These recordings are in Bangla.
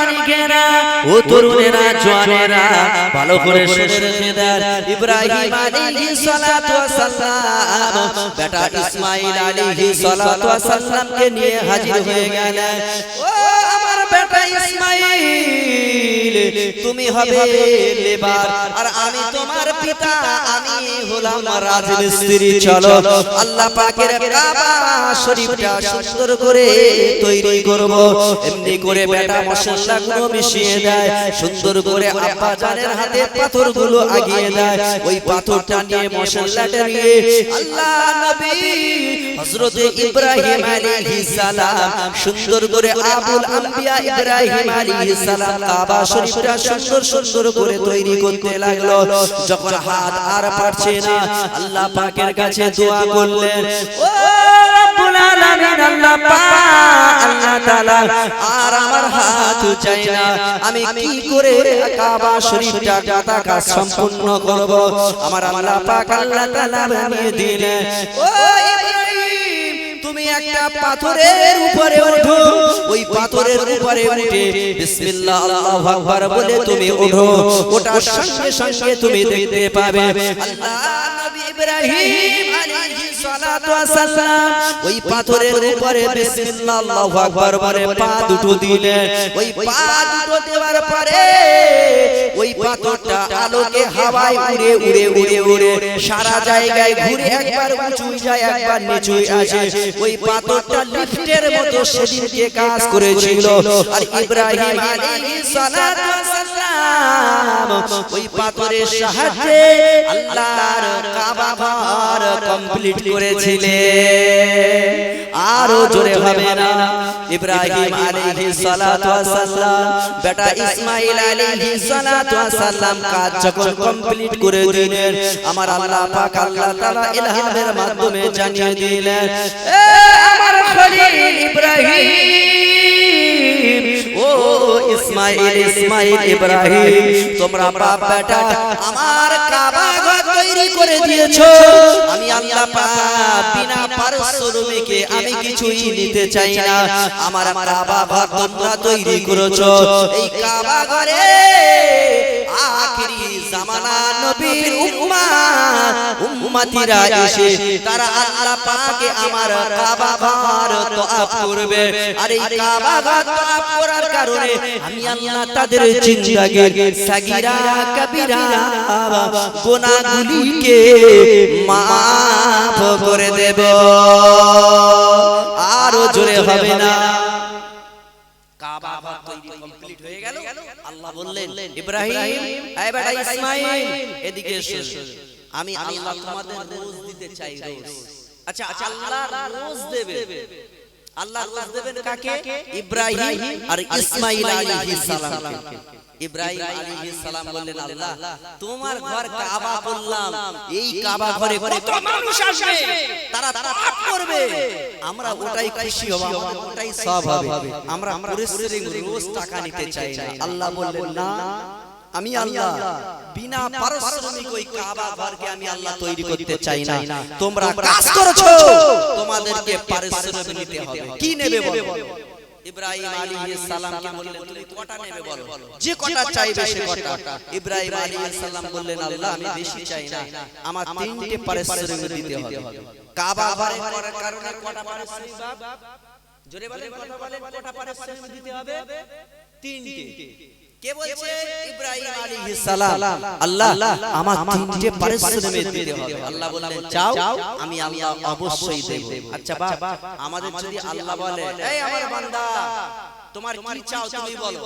মানিকেরা ও তরুণেরা জওয়ানেরা ভালো করে শুনে রেখে দেন ইব্রাহিম আলাইহিস সালাতু ওয়াস সালাম বেটা ইসমাঈল আলাইহিস সালাতু ওয়াস সালামকে নিয়ে হাজির হয়ে গেলেন ও আমার বেটা ইসমাঈল তুমি হবে লেবার আর আমি তোমার পিতা আমি হলাম রাজমিস্ত্রি চলো আল্লাহ পাকের কাবা শরীফটা সুন্দর করে তৈরি করব এমনি করে বেটা মশলাগুলো মিশিয়ে দেয় সুন্দর করে আব্বা জানের হাতে পাথরগুলো আগিয়ে দেয় ওই পাথরটা নিয়ে মশলাটা নিয়ে আল্লাহ নবী হযরত ইব্রাহিম আলাইহিস সালাম সুন্দর করে আবুল আম্বিয়া ইব্রাহিম আলাইহিস সালাম কাবা শরীফটা সুন্দর সুন্দর করে তৈরি করতে লাগলো যখন হাত আর পারছে না আল্লাহ পাকের কাছে দোয়া করলেন ও রব্বুল আলামিন আল্লাহ পাক আল্লাহ তাআলা আর আমার হাত চাই না আমি কি করে কাবা শরীফটা গাঁথা কাজ সম্পূর্ণ করব আমার আল্লাহ পাক আল্লাহ তাআলা বানিয়ে দিলেন ও ইব্রাহিম তুমি একটা পাথরের উপরে ওঠো ওই পাথরের উপরে উঠে বিসমিল্লাহ আল্লাহু আকবার বলে তুমি ওঠো ওটার সঙ্গে সঙ্গে তুমি দেখতে পাবে আল্লাহ নবী ইব্রাহিম আলাইহিস সালাতু ওয়াস সালাম ওই পাথরের উপরে বিসমিল্লাহ আল্লাহু আকবার বলে পা দুটো দিলেন ওই পা দুটো দেওয়ার পরে ওই পাথরটা আলোকে হাওয়ায় উড়ে উড়ে উড়ে উড়ে সারা জায়গায় ঘুরে একবার উঁচু যায় একবার নিচু আসে ওই পাথরটা লিফটের মতো সেদিনকে কাজ করেছিল আর ইব্রাহিম আলাইহিস সালাতু ওয়াস সালাম ওই পাথরের সাহায্যে আল্লাহর কাবা ঘর কমপ্লিট করেছিলেন আরো জোরে হবে না ইব্রাহিম আলাইহিস সালাতু ওয়াস সালাম বেটা ইসমাঈল আলাইহিস সালাতু ওয়াস সালাম কাজ যখন কমপ্লিট করে দিলেন আমার আল্লাহ পাক আল্লাহ তাআলা ইলহামের মাধ্যমে জানিয়ে দিলেন এ আমার খলিল ইব্রাহিম ও ইসমাঈল ইসমাঈল ইব্রাহিম তোমরা বাপ বেটা আমার কাবা ঘর তৈরি করে দিয়েছো আমি আল্লাহ পাক বিনা পারিশ্রমিকে আমি কিছুই নিতে চাই না আমার কাবা ঘর তোমরা তৈরি করেছো এই কাবা ঘরে আখিরি জামানা নবীর উম্মতিরা এসে তারা আল্লাহ পাকে আমার কাবা ঘর তওয়াফ করবে আর এই কাবা ঘর তওয়াফ করার কারণে আমি আল্লাহ তাদের জিন্দেগির সাগীরা কবিরা গুনাহগুলিকে maaf করে দেব আরো জোরে হবে না কাবা ঘর তৈরি কমপ্লিট হয়ে গেল আল্লাহ বললেন ইব্রাহিম এই বেটা ইসমাঈল এদিকে এসো আমি আল্লাহ তোমাদের রোজ দিতে চাই রোজ আচ্ছা আল্লাহ রোজ দেবে আল্লাহ রোজ দেবেন কাকে ইব্রাহিম আর ইসমাঈল আলাইহিস সালামকে ইব্রাহিম আলাইহিস সালাম বললেন আল্লাহ তোমার ঘর কাবা করলাম এই কাবা ঘরে কত মানুষ আসবে তারা তওয়াফ করবে আমরা ওটাই খুশি হব আমাদের ওটাই সওয়াব হবে আমরা পরিশ্রম রোজ টাকা নিতে চাই না আল্লাহ বললেন না আমি আল্লাহ বিনা পারিশ্রমিক ওই কাবা ঘরকে আমি আল্লাহ তৈরি করতে চাই না তোমরা কাজ করেছো তোমাদেরকে পারিশ্রমিক নিতে হবে কি নেবে বলো ইব্রাহিম আলাইহিস সালামকে বললেন তুমি কটা নেবে বলো যে কটা চাইবে সে কটা ইব্রাহিম আলাইহিস সালাম বললেন আল্লাহ আমি বেশি চাই না আমার তিনটে পারিশ্রমিক দিতে হবে কাবা ঘরে করার কারণে কটা পারিশ্রমিক জোরে বলেন কথা বলেন কটা পারিশ্রমিক দিতে হবে তিনটে কে বলছে ইব্রাহিম আলাইহিস সালাম আল্লাহ আমার তিনটে পারিশ্রমিক দিতে হবে আল্লাহ বললেন চাও আমি আল্লাহ অবশ্যই দেব আচ্ছা বাপ আমাদের যদি আল্লাহ বলে এই আমার বান্দা তোমার কি চাও তুমি বলো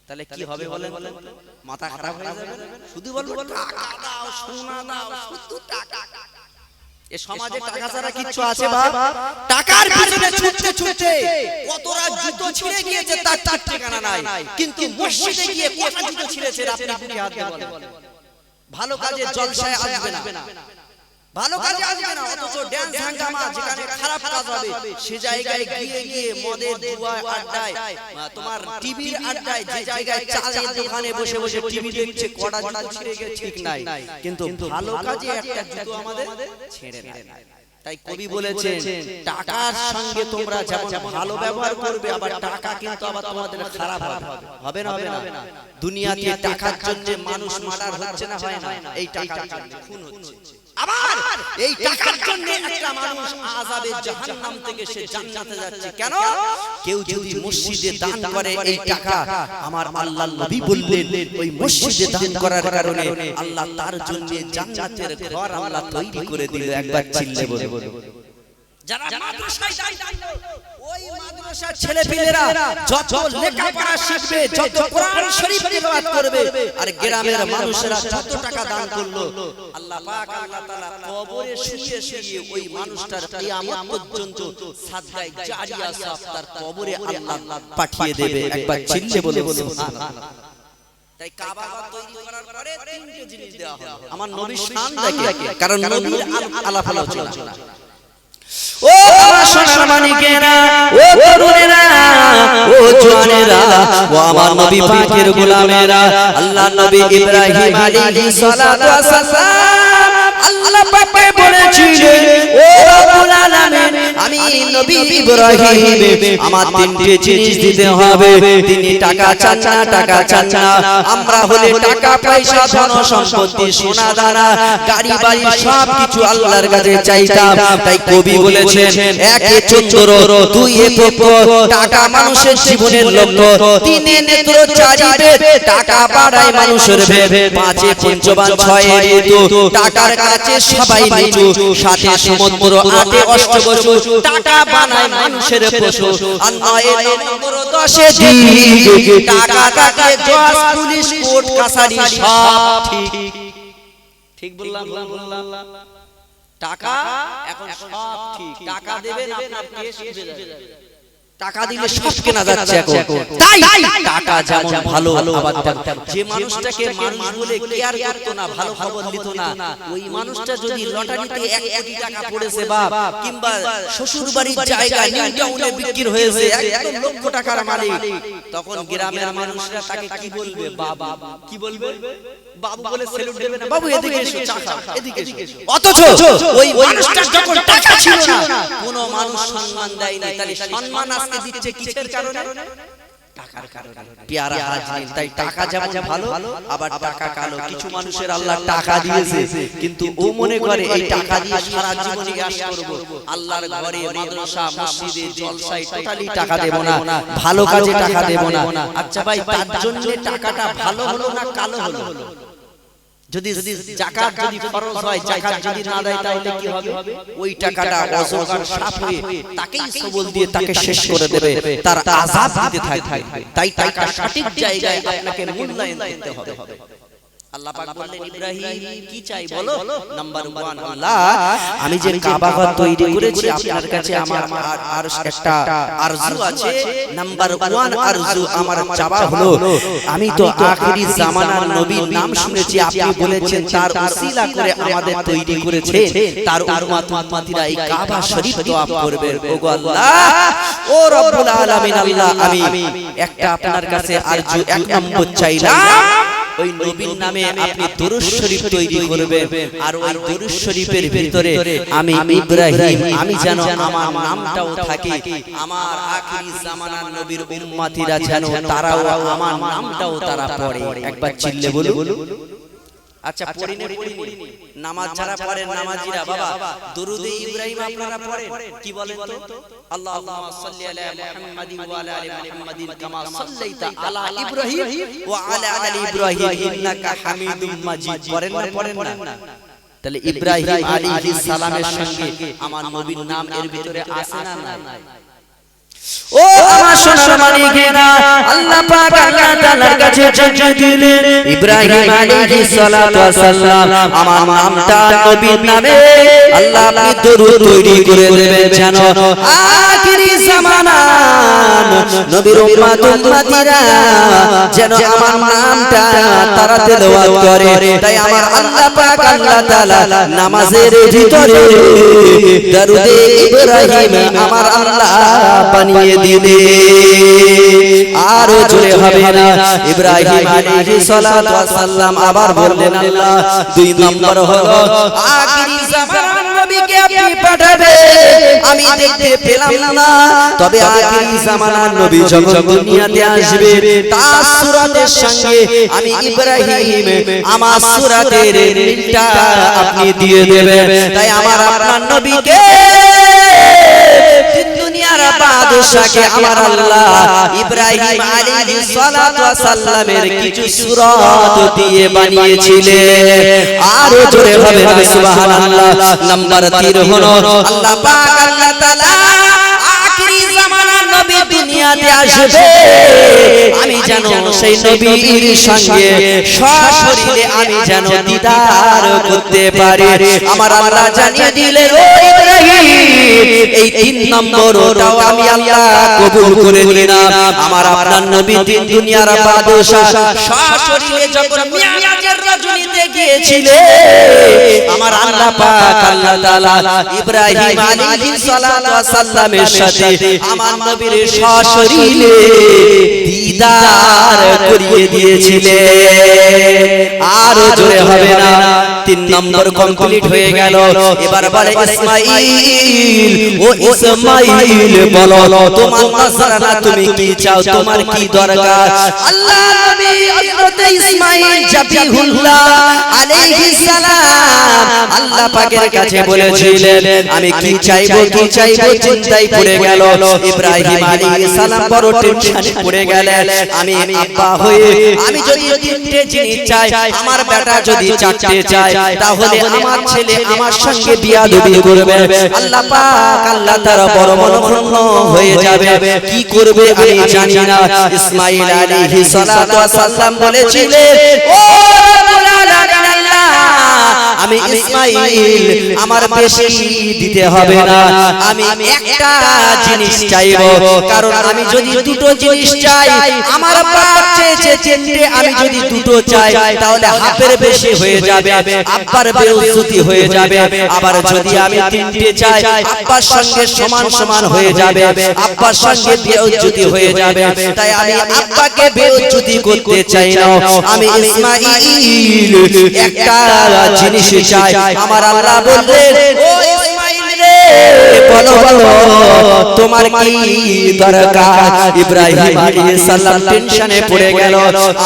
তাহলে কি হবে বলেন মাথা খারাপ হয়ে যাবে শুধু বলবো টাকা দাও সোনা দাও শুধু টাকা এই সমাজে টাকা ছাড়া কিছু আছে বাপ টাকার পিছনে ছুটতে ছুটতে কতরা যুদ্ধ ছিঁড়ে গিয়েছে তার ঠিকানা নাই কিন্তু মসজিদে গিয়ে কত যুদ্ধ ছিঁড়েছে আপনি বুকে হাত দিয়ে বলেন ভালো কাজে জলসায় আসবে না ভালো কাজে আসবে না অথচ ড্যান্স হাঙ্গামা যেখানে খারাপ কাজ হবে সে জায়গায় গিয়ে গিয়ে মদের জুয়া আড্ডায় তোমার টিভির আড্ডায় যে জায়গায় চায়ের দোকানে বসে বসে টিভি দেখছে কড়া জুতো ছিঁড়ে গিয়ে ঠিক নাই কিন্তু ভালো কাজে একটা জুতো আমাদের ছেড়ে না তাই কবি বলেছেন টাকার সঙ্গে তোমরা যেমন ভালো ব্যবহার করবে, আবার টাকা কিন্তু আবার তোমাদের খারাপ হবে না, হবে না। দুনিয়াতে টাকার জন্য মানুষ মার্ডার হচ্ছে না, হয় না? এই টাকার জন্য খুন হচ্ছে। আবার এই টাকার জন্য একটা মানুষ আযাবে জাহান্নাম থেকে সে জান্নাতে যাচ্ছে। কেন? কেউ যদি মসজিদে দান করে এই টাকা, আমার আল্লাহর নবী বললেন ওই মসজিদে দান করার কারণে আল্লাহ তার জন্য জান্নাতের ঘর আল্লাহ তৈরি করে দিল। একবার চিল্লে বলুন। যারা মাদ্রাসায় দান করলো, ওই মাদ্রাসার ছেলেপিলেরা যত লেখাপড়া শিখবে, যত কোরআন শরীফ তেলাওয়াত করবে, আর গ্রামের মানুষেরা যত টাকা দান করলো, আল্লাহ পাক আল্লাহ তাআলা কবরে শুয়ে শুয়ে ওই মানুষটার কিয়ামত পর্যন্ত সাদকায়ে জারিয়া সব তার কবরে আল্লাহ পাঠিয়ে দেবে। একবার চিল্লে বলুন সুবহানাল্লাহ। তাই কাবা ঘর তৈরি করার পরে তিনটে জিনিস দেওয়া হলো। আমার নবীর শান দেখে, কারণ নবীর আলাপ আলোচনা। ও আমার সোনার মানিকেরা, ও তরুণেরা, ও জওয়ানেরা, ও আমার নবী পাকের গোলামেরা, আল্লাহর নবী ইব্রাহিম আলাইহিস সালাতু ওয়াস সালাম আল্লাহ পাক বলেছিলেন, ও রব্বুল আলামিন, আমি নবী ইব্রাহিম আমার তিনটে জিনিস দিতে হবে। তিনি টাকা চান না, টাকা চান না। আমরা হলে টাকা পয়সা ধন সম্পত্তি সোনা দানা গাড়ি বাড়ি সব কিছু আল্লাহর কাছে চাইতাম। তাই কবি বলেছেন, একে চন্দ্র, দুইয়ে তোপ, টাকা মানুষের জীবনের লক্ষ্য, তিনে নেত্র, চারি বেদ, টাকা বাড়ায় মানুষের ভেদ, পাঁচে পঞ্চবান, ছয়ে ঋতু, টাকার কাছে সবাই নিচু, সাথে সমুদ্র, আটে অষ্টবসু, টাকা বানায় মানুষের পশু, আর নয়ে নম্বর, দশে দিক, টাকা থাকে জজ, পুলিশ, কোর্ট কাছারি সব ঠিক। ঠিক বললাম? টাকা এখন সব ঠিক। টাকা দেবেন আপনার দেশ উঠে যাবে। টাকা দিলে সব কেনা যাচ্ছে এখন। তাই টাকা যেমন ভালো, আবার যে মানুষটাকে মানুষ বলে কেয়ার করতো না, ভালো খবর দিত না, ওই মানুষটা যদি লটারিতে 1 কোটি টাকা পড়েছে বা কিংবা শ্বশুর বাড়ির জায়গা নিউ টাউনে বিক্রি হয়েছে 1 লক্ষ টাকার মালিক, তখন গ্রামের মানুষরা তাকে কি বলবে? বাবা। কি বলবে? বাবু বলে সেলুট দেবে না, বাবু এদিকে এসো, চা খাও, এদিকে এসো। অথচ ওই মানুষটার যখন টাকা ছিল না, কোনো মানুষ সম্মান দেয়নি। তাহলে সম্মান আজকে দিচ্ছে কিসের কারণে? টাকার কারণে। প্যারা হাজির, তাই টাকা যেমন ভালো, আবার টাকা কালো। কিছু মানুষের আল্লাহ টাকা দিয়েছে, কিন্তু ও মনে করে এই টাকা দিয়ে সারা জীবন ইয়াশ করব, আল্লাহর ঘরে, মাদ্রাসা, মসজিদে, জলসায় টোটালি টাকা দেব না, ভালো কাজে টাকা দেব না। আচ্ছা ভাই, তার জন্য টাকাটা ভালো হলো না কালো হলো? যদি যাকাত যদি ফরজ হয়, যাকাত যদি না দেয় তাহলে কি হবে? ওই টাকাটা অজগার সাফ হয়ে তাকেই সবল দিয়ে তাকে শেষ করে দেবে, তার আযাব দিতে থাকবে। তাই টাকা সঠিক জায়গায় আপনাকে মূল্যায়ন করতে হবে। আল্লাহ পাক বললেন, ইব্রাহিম কি চাই বলো? নাম্বার 1, আল্লাহ আমি যে কাবা ঘর তৈরি করেছি আপনার কাছে আমার আর একটা আরজু আছে। নাম্বার 1 আরজু আমার চাওয়া হলো, আমি তো আখেরি জামানার নবীর নাম শুনেছি, আপনি বলেছেন তার উসিলা করে আমাদের তৈরি করেছে, তার উম্মত উম্মতিরা এই কাবা শরীফ তওয়াফ করবে। ওগো আল্লাহ, ও রব্বুল আলামিন, আল্লাহ আমি একটা আপনার কাছে আরজু 1 নম্বর চাইলাম, ওই নবীর নামে আপনি দরুদ শরীফ তৈরি করবেন, আর ওই দরুদ শরীফের ভিতরে আমি ইব্রাহিম, আমি যেন আমার নামটাও থাকে, আমার আখেরি জামানার নবীর উম্মতিরা যেন তারাও আমার নামটাও তারা পড়ে। একবার চিল্লে বলুন। আচ্ছা, পড়িনি নামাজ যারা পড়েন নামাজিরা, বাবা দরুদে ইব্রাহিম আপনারা পড়েন? কি বলেন তো? আল্লাহুম্মা সাল্লি আলা মুহাম্মাদিন ওয়া আলা আলি মুহাম্মাদিন কামা সাল্লাইতা আলা ইব্রাহিম ওয়া আলা আলি ইব্রাহিম ইন্নাকা হামিদুম মাজিদ। পড়েন না? পড়েন না? তাহলে ইব্রাহিম আলাইহিস সালামের সঙ্গে আমার নবীর নাম এর ভিতরে আছে না নাই? ও আমার সোনার মানিকেরা, আল্লাহ পাক আল্লাহ তাআলার কাছে চাইতে দিলেন, ইব্রাহিম আলাইহিস সালাতু ওয়াস সালাম আমার নামটা নবীর নামে আল্লাহ আপনি দরুদ তৈরি করে দেবেন, যেন আখেরি জামানার নবীর উম্মত উম্মতিরা যেন আমার নামটা তারা তেলাওয়াত করে। তাই আমার আল্লাহ পাক আল্লাহ তাআলা নামাজের ভিতরে দরুদে ইব্রাহিম আমার আল্লাহ বানিয়ে দিলে আরো জোরে হবে না? ইব্রাহিম আলাইহিস সালাতু ওয়াস সালাম আবার বললেন, আল্লাহ 2 নম্বর হলো আখেরি জামানার নবীকে আপনি পাঠাবে আমি দেখতে পেলাম না, তবে আখিরি জামানার নবী যখন দুনিয়াতে আসবে তার সূরাতের সঙ্গে আমি ইব্রাহিম আমার সূরাতের মিলটা আপনি দিয়ে দেবেন। তাই আমার আপনার নবীকে দুনিয়ার বাদশাকে আমার আল্লাহ ইব্রাহিম আলাইহিস সালাতু ওয়াস সালামের কিছু সূরত দিয়ে বানিয়েছিলেন। আরো জোরে হবে না সুবহানাল্লাহ। নাম্বার 3 হলো আল্লাহ পাক আল্লাহ তাআলা আখিরি জামানার নবী দুনিয়াতে আসবে, আমি যেন সেই নবীর সঙ্গে সশরীরে আমি যেন দিদার করতে পারি। আমার আল্লাহ জানিয়ে দিলেন ও ইব্রাহিম এই 3 নম্বরটাও আমি আল্লাহ কবুল করে নিলাম। আমার আপনার নবী দুনিয়ার বাদশা সশরীরে যখন মিরাজের রজনীতে গিয়েছিলেন আমার আল্লাহ পাক আল্লাহ তাআলা ইব্রাহিম আলাইহিস সালাতু ওয়াস সালামের সাথে আমার নবীর সশরীরে দিদার করিয়ে দিয়েছিলেন। আরো জোরে হবে না। 3 নম্বর কমপ্লিট হয়ে গেল। এবার বলে ইসমাঈল, ও ইসমাঈল বলো তোমার নাজরানা তুমি কি চাও, তোমার কি দরকার? আল্লাহ নবী হযরত ইসমাঈল জাবিহুল্লাহ আলাইহিস সালাম আল্লাহ পাকের কাছে বলেছিলেন আমি কি চাইবো চিন্তায় পড়ে গেল। ইব্রাহিম আলাইহিস সালাম বড় টেনশনে পড়ে গেলেন, আমি আব্বা হয়ে আমি যদি 3টে জিনিস চাই, আমার বেটা যদি 4টে চায়, তাহলে আমার ছেলে আমার সঙ্গে বিয়াদবি করবে। আল্লাহ পাক আল্লাহ তাআলা বড় মনক্ষুণ্ণ হয়ে যাবে, কি করবে আমি জানি না। ইসমাঈল আলাইহিস সালাতু ওয়াস সালাম বলেছিলেন ও রব্বুল আলামিন আল্লাহ আমি ইসমাঈল আমার বেশি দিতে হবে না, আমি একটা জিনিস চাইবো, কারণ আমি যদি 2টো জিনিস চাই আমার বাপ চেয়েছে 3টে, আমি যদি 2টো চাই তাহলে হাফের বেশি হয়ে যাবে, আব্বার বেইজ্জতি হয়ে যাবে। আবার যদি আমি 3টে চাই আব্বার সঙ্গে সমান সমান হয়ে যাবে, আব্বার সঙ্গে বেইজ্জতি হয়ে যাবে। তাই আমি আব্বাকে বেইজ্জতি করতে চাই না, আমি ইসমাঈল একটা জিনিস চাই। আমার আল্লাহ বললেন ও ইসমাঈল রে বলো বলো তোমার কি দরকার? ইব্রাহিম আলাইহিস সালাম টেনশনে পড়ে গেল,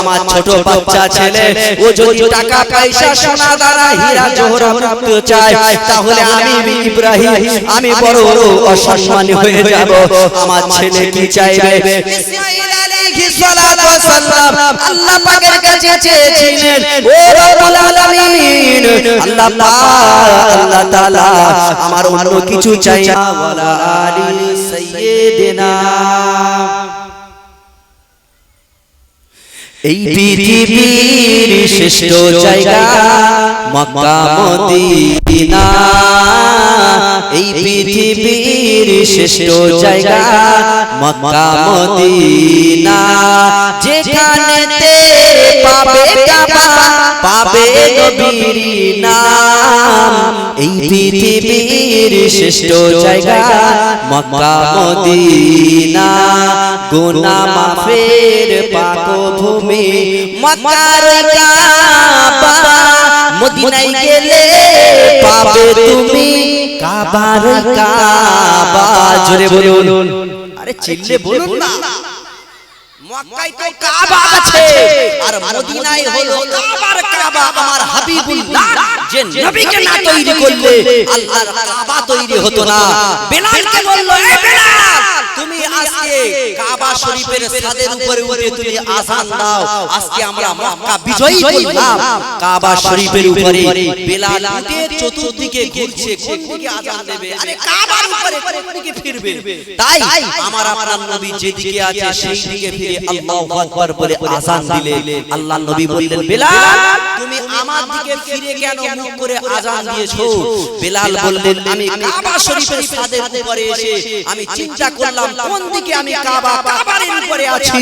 আমার ছোট বাচ্চা ছেলে ও যদি টাকা পয়সা সোনা দানা হীরা জওহরাত চায় তাহলে আমি ইব্রাহিম আমি বড় অসম্মানী হয়ে যাব। আমার ছেলে কি চাইবে? ইসমাঈল আলাইহিস সালাতু ওয়াস সালাম আল্লাহ পাকের কাছে চেয়েছিলেন ও রব্বুল আলামিন আল্লাহ পাক আল্লাহ তাআলা আমার অন্য কিছু চাই না। ওয়ালা আলি সাইয়্যিদিনা এই পৃথিবীর শ্রেষ্ঠ জায়গা মক্কা মদিনা, এই পৃথিবীর শ্রেষ্ঠ জায়গা মক্কা মদিনা, যেখানেতে পাবে কাবা পাবে নবীর নাম, এই পৃথিবীর শ্রেষ্ঠ জায়গা মক্কা মদিনা, গুনাহ মাফের পাক ভূমি মক্কার কাবা, মদিনায় গেলে পাবে তুমি কাবার কাবা। জোরে বলুন, আরে চিল্লে বলুন না। মক্কায় তো কাবা আছে আর মদিনায় হলো কাবার কাবা। আমার হাবিবুল্লাহ যে নবীকে না তৈরি করলে আল্লাহর কাবা তৈরি হতো না। বেলালকে বলল এ বেলাল তুমি আজকে কাবা শরীফের ছাদের উপরে উঠে তুমি আযান দাও, আজকে আমরা মক্কা বিজয়ী করলাম। কাবা শরীফের উপরে বেলাল উঠে চতুর্দিকে ঘুরছে, কোন দিকে আযান দেবে? আরে কাবার উপরে কোন দিকে ফিরবে? তাই আমার আপনার নবী যেদিকে আছে সেই দিকে ফিরে আল্লাহু আকবার বলে আযান দিলে আল্লাহ নবী বললেন বেলাল তুমি আমার দিকে ফিরে কেন মুখ করে আযান দিয়েছো? বেলাল বললেন আমি কাবা শরীফের ছাদের উপরে এসে আমি চিন্তা করলাম কোন দিকে আমি কাবার উপরে আছি,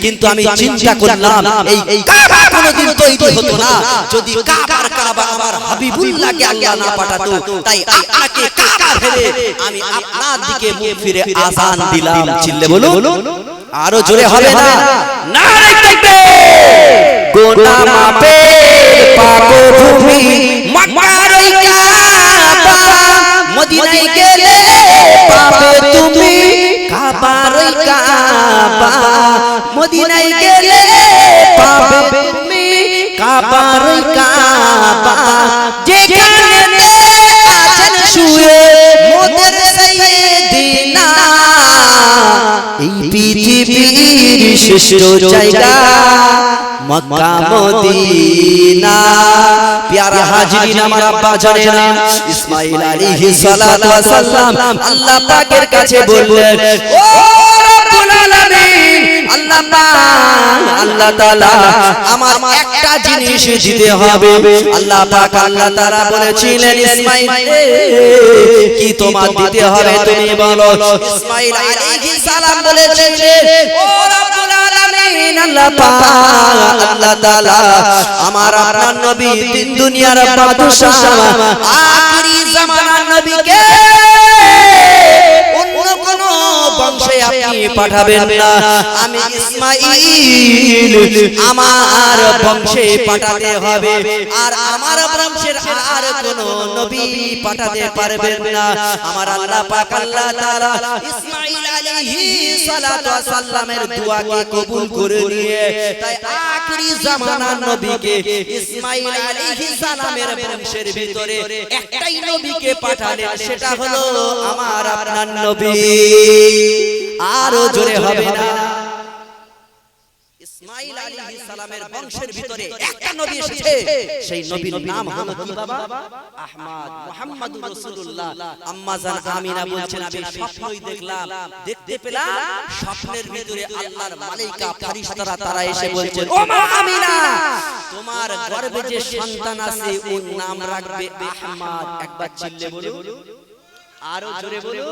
কিন্তু আমি চিন্তা করলাম এই কাবা কোনদিন তৈরি হতো না যদি কাবা আমার হাবিবুল্লাহকে আল্লাহ না পাঠাতো। তাই আপনাকে কাবা ভেবে আমি আপনার দিকে মুখ ফিরে আযান দিলাম। চিল্লে বলুন, আরো জোরে হবে না? নারে তাকবীর। গুনাহ মাফের পাক ভূমি মক্কার কাবা, মদিনায় গেলে পাবে তুমি কাবার ওই কাবা মদিনায় গেলে পাবে তুমি কাবার ওই কাবা যেখানে আছেন শুয়ে মোদের সাইয়েদিনা এই পৃথিবীর শ্রেষ্ঠ জায়গা মক্কা মদিনা প্যারা হাজিরিন আমার আব্বা জানেনা ইসমাঈল আলাইহিস সালাতু ওয়াস সালাম আল্লাহ পাকের কাছে বললেন ও রব্বুল আলামিন আল্লাহ পাক আল্লাহ তাআলা আমার একটা জিনিস দিতে হবে আল্লাহ পাক আল্লাহ তাআলা বলেছিলেন ইসমাঈল কি তোমার দিতে হবে তুমি বলো ইসমাঈল আলাইহিস সালাম বলেছিলেন ও রব্বুল আলামিন আল্লাহ পাক আল্লাহ তাআলা আমার আপনার নবী দিন দুনিয়ার বাদশা আখিরি জামানার নবীকে অন্য কোন বংশে আপনি পাঠাবেন না আমি ইসমাঈল আমার বংশে পাঠাতে হবে আর আমার বংশের আর কোন নবী পাঠাতে পারবেন না আমার আল্লাহ পাক আল্লাহ তাআলা ইসমাঈল আলাইহিস সালাতু ওয়াস সালামের দোয়াকে কবুল করে নিয়ে তাই আখিরি জামানার নবীকে ইসমাঈল আলাইহিস সালামের বংশের ভিতরে একটাই নবীকে পাঠালেন সেটা হলো আমার আপনার নবী আরো জোরে হবে না ইসমাঈল আলাইহিস সালামের বংশের ভিতরে একটা নবী এসেছে সেই নবীর নাম হলো কি বাবা আহমদ মুহাম্মদুর রাসূলুল্লাহ আম্মা জান আমিনা বলছেন আমি স্বপ্নই দেখলাম দেখতে পেলাম স্বপ্নের ভিতরে আল্লাহর মালায়েকা ফেরেশতারা তারা এসে বলছেন ও মা আমিনা তোমার গর্ভে যে সন্তান আছে ওর নাম রাখবে আহমদ একবার চিল্লে বলো আরো জোরে বলো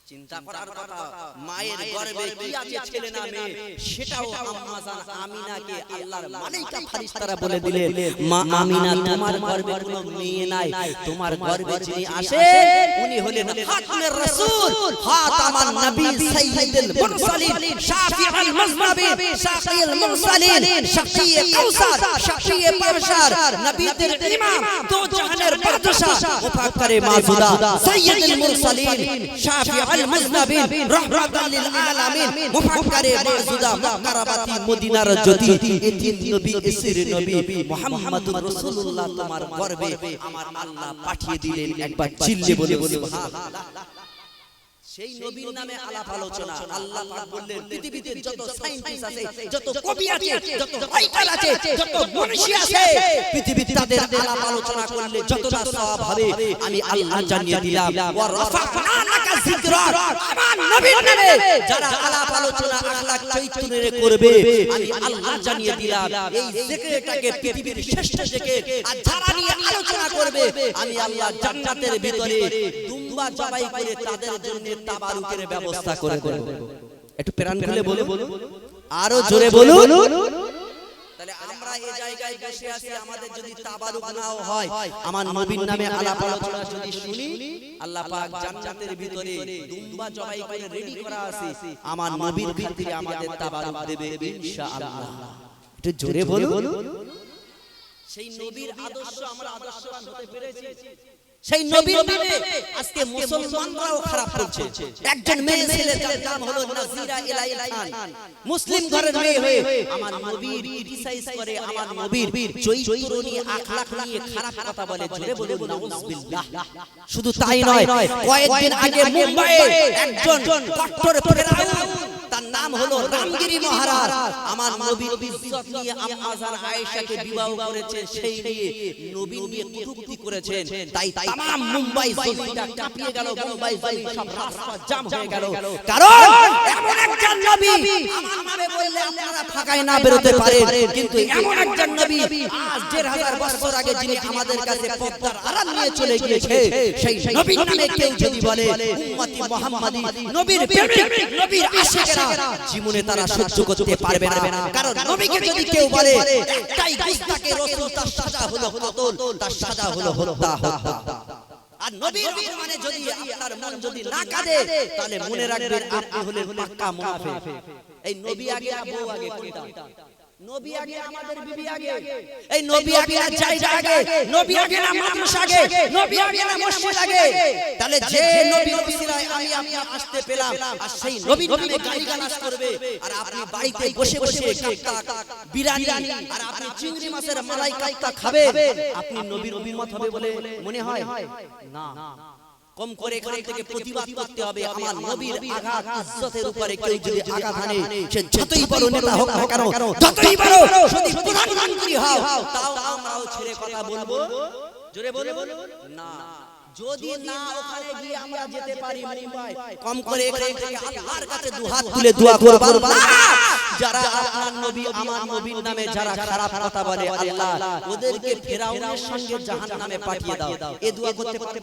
চিন্তা করার কথা মায়ের গর্ভে কি আছে ছেলে না মেয়ে সেটাও আম্মা জান আমিনাকে আল্লাহর মালায়েকা ফেরেশতারা বলে দিলেন মা আমিনা তোমার গর্ভে কোনো মেয়ে নাই তোমার গর্ভে যিনি আসে উনি হলেন খাতমুর রাসূল খাতামান নবী সাইয়্যিদুল মুরসালিন শাফিউল মুজনাবিন শাফিউল মুরসালিন শাফিয়ে কাউসার শাফিয়ে পারসার নবীদের ইমাম দো জাহানের বাদশা মুফাক্কারে মাযুদা সাইয়্যিদুল মুরসালিন শাফিউল المذنبين رحمة للعالمين مفكر معزودا مكرماتي مدينة জ্যোতি এই নবী এসির নবী মুহাম্মদুর রাসূলুল্লাহ তোমার গর্ভে আমার আল্লাহ পাঠিয়ে দিলেন একবার চিল্লে বলে সুবহানাল্লাহ সেই নবীর নামে আলাপ আলোচনা আল্লাহ পাক বললেন পৃথিবীতে যত সায়েন্টিস্ট আছে যত কবি আছে যত রাইটার আছে যত মনীষী আছে পৃথিবীতে তাদের আলাপ আলোচনা করলে যতটা সওয়াব হবে আমি আল্লাহ জানিয়ে দিলাম ওয়া রাফা'না লাকা যিকরা আমার নবীর নামে যারা আলাপ আলোচনা আখলাক চরিত্রের করবে আমি আল্লাহ জানিয়ে দিলাম এই জিকিরটাকে পৃথিবীর শ্রেষ্ঠ জিকির আর যারা নিয়ে আলোচনা করবে আমি আল্লাহ জান্নাতের ভিতরে দুম্বা জবাই করে তাদের জন্য তাবারুকের ব্যবস্থা করে দেব একটু প্রাণ খুলে বলো আরো জোরে বলুন তাহলে আমরা এই জায়গায় বসে আছি আমাদের যদি তাবারুক নাও হয় আমার নবীর নামে আলাপ আলোচনা যদি শুনি আল্লাহ পাক জান্নাতের ভিতরে দুম্বা জবাই করে রেডি করা আছে আমার নবীর খাতিরে আমাদের তাবারুক দেবে ইনশাআল্লাহ একটু জোরে বলুন সেই নবীর আদর্শ আমরা আদর্শবান হতে পেরেছি সেই নবীর নামে আজকে মুসলমানরাও খারাপ করছে একজন মেয়ে ছেলের নাম হলো নাজিরা ইলাইল খান মুসলিম ঘরের মেয়ে হয়ে আমার নবীর ক্রিটিসাইজ করে আমার নবীর চরিত্র নিয়ে আখলাক নিয়ে খারাপ কথা বলে জোরে বলে নাউজুবিল্লাহ শুধু তাই নয় কয়েকদিন আগে মুম্বাইয়ে একজন কট্টর ফেরাউন তার নাম হলো রামগিরি মহারাজ আমার নবীর ইজ্জত নিয়ে আম্মা জান আয়েশাকে বিবাহ করেছে সেই নিয়ে নবী নিয়ে কটূক্তি করেছেন তাই तमाम মুম্বাই জমিটা কাঁপিয়ে গেল মুম্বাই জমি সব রাস্তা জাম হয়ে গেল কারণ এমন একজন নবী আমার নামে বললে আপনারা ফাঁকায় না বেরোতে পারেন কিন্তু এমন একজন নবী আজ ১৫০০ বছর আগে যিনি আমাদের কাছে পর্দার আড়াল নিয়ে চলে গিয়েছে সেই নবীর নামে কেউ যদি বলে উম্মতি মুহাম্মাদি নবীর প্রেমিক নবীর আশিকেরা জীবনে তারা সহ্য করতে পারবে না কারণ নবীকে যদি কেউ বলে একটাই গুস্তাখে রাসূল তার সাজা হলো কতল তার সাজা হলো হত্যা আর নবীর অপমানে যদি আপনার মন যদি না কাঁদে তাহলে মনে রাখবেন আপনি হলেন পাক্কা মুনাফিক এই নবী আগে না বউ আগে কোনটা নবী আগে আমাদের বিবি আগে, এই নবী আগে না জায়গা আগে, নবী আগে না মাদ্রাসা আগে, নবী আগে না মসজিদ আগে। তাহলে যে নবীর ওসিলায় আমি আপনি আসতে পেলাম, আর সেই নবীর নামে গালিগালাজ করবে, আর আপনি বাড়িতে বসে বসে কাপ্তা বিরিয়ানি আর আপনি চিংড়ি মাছের মালাই কাপ্তা খাবে, আপনি নবীর উম্মত হবে বলে মনে হয় না। কম করে এখান থেকে প্রতিবাদ করতে হবে। আমার নবীর আঘাত ইজ্জতের উপরে কেউ যদি আঘাত আনে, সে যতই বড় নেতা হোক না কেন, যতই বড় যদি প্রধানমন্ত্রী হও, তাও আমরাও ছেড়ে কথা বলবো, জোরে বলবো না। যদি না ওখানে গিয়ে আমরা যেতে পারি মুম্বাই, কম করে এখান থেকে আল্লাহর কাছে দুহাত তুলে দোয়া করব, আল্লাহ যারা আপনার নবী আমার নবীর নামে যারা খারাপ কথা বলে, আল্লাহ ওদেরকে ফেরাউনের সঙ্গে জাহান্নামে পাঠিয়ে দাও। এই দোয়া করতে পারবে?